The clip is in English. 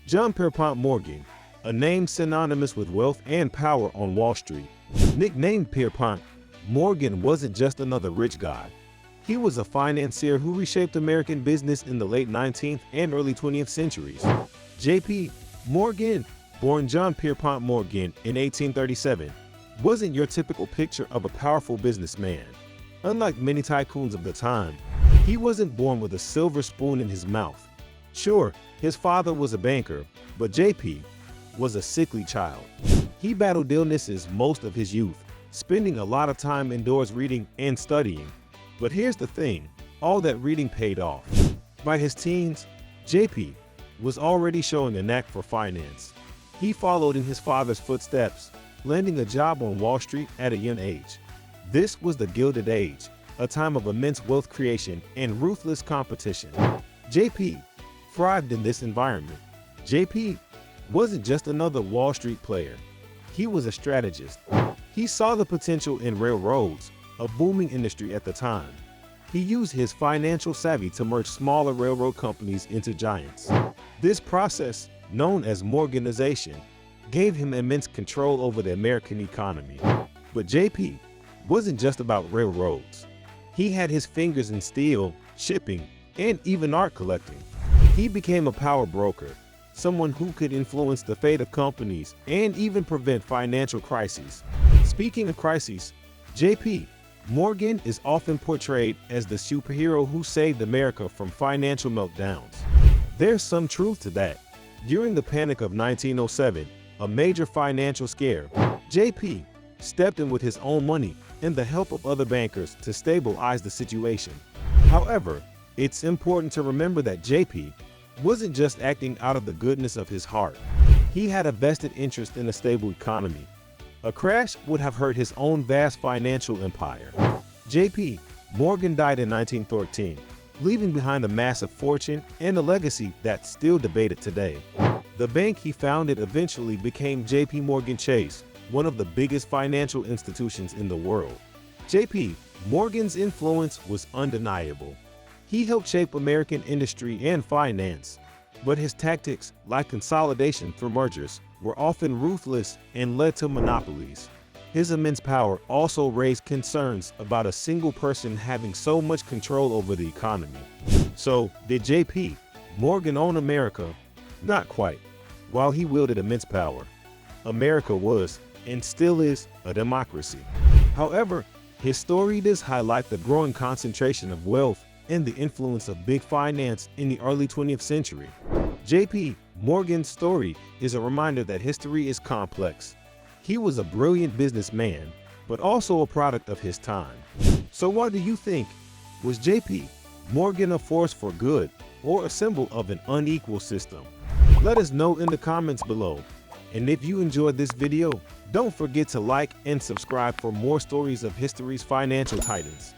John Pierpont Morgan, a name synonymous with wealth and power on Wall Street. Nicknamed Pierpont, Morgan wasn't just another rich guy. He was a financier who reshaped American business in the late 19th and early 20th centuries. J.P. Morgan, born John Pierpont Morgan in 1837, wasn't your typical picture of a powerful businessman. Unlike many tycoons of the time, he wasn't born with a silver spoon in his mouth. Sure, his father was a banker, but J.P. was a sickly child. He battled illnesses most of his youth, spending a lot of time indoors reading and studying. But here's the thing, all that reading paid off. By his teens, J.P. was already showing a knack for finance. He followed in his father's footsteps, landing a job on Wall Street at a young age. This was the Gilded Age, a time of immense wealth creation and ruthless competition. J.P. thrived in this environment. J.P. wasn't just another Wall Street player. He was a strategist. He saw the potential in railroads, a booming industry at the time. He used his financial savvy to merge smaller railroad companies into giants. This process, known as Morganization, gave him immense control over the American economy. But J.P. wasn't just about railroads. He had his fingers in steel, shipping, and even art collecting. He became a power broker, someone who could influence the fate of companies and even prevent financial crises. Speaking of crises, J.P. Morgan is often portrayed as the superhero who saved America from financial meltdowns. There's some truth to that. During the Panic of 1907, a major financial scare, J.P. stepped in with his own money and the help of other bankers to stabilize the situation. However, it's important to remember that J.P. wasn't just acting out of the goodness of his heart. He had a vested interest in a stable economy. A crash would have hurt his own vast financial empire. J.P. Morgan died in 1913, leaving behind a massive fortune and a legacy that's still debated today. The bank he founded eventually became J.P. Morgan Chase, one of the biggest financial institutions in the world. J.P. Morgan's influence was undeniable. He helped shape American industry and finance, but his tactics, like consolidation through mergers, were often ruthless and led to monopolies. His immense power also raised concerns about a single person having so much control over the economy. So, did J.P. Morgan own America? Not quite. While he wielded immense power, America was, and still is, a democracy. However, his story does highlight the growing concentration of wealth and the influence of big finance in the early 20th century. J.P. Morgan's story is a reminder that history is complex. He was a brilliant businessman, but also a product of his time. So what do you think? Was J.P. Morgan a force for good or a symbol of an unequal system? Let us know in the comments below. And if you enjoyed this video, don't forget to like and subscribe for more stories of history's financial titans.